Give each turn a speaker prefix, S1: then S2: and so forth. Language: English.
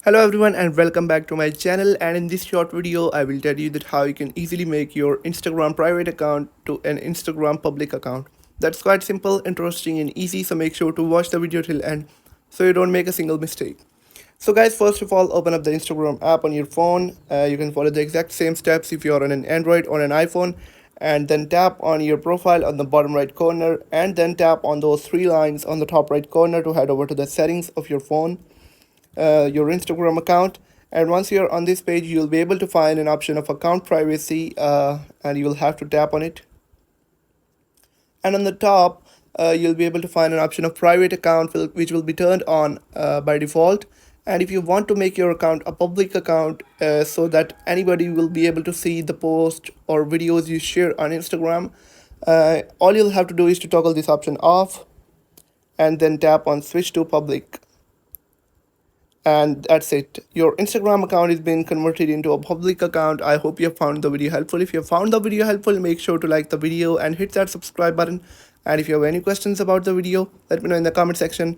S1: Hello everyone and welcome back to my channel, and in this short video I will tell you that how you can easily make your Instagram private account to an Instagram public account. That's quite simple, interesting and easy, so make sure to watch the video till end so you don't make a single mistake. So guys, first of all, open up the Instagram app on your phone. You can follow the exact same steps if you're on an Android or an iPhone, and then tap on your profile on the bottom right corner and then tap on those three lines on the top right corner to head over to the settings of your phone, your Instagram account. And once you're on this page, you'll be able to find an option of account privacy, and you will have to tap on it. And on the top, you'll be able to find an option of private account, which will be turned on by default. And if you want to make your account a public account, so that anybody will be able to see the post or videos you share on Instagram, all you'll have to do is to toggle this option off and then tap on switch to public. And that's it, your Instagram account is being converted into a public account. I hope you have found the video helpful. If you have found the video helpful, make sure to like the video and hit that subscribe button. And if you have any questions about the video, let me know in the comment section.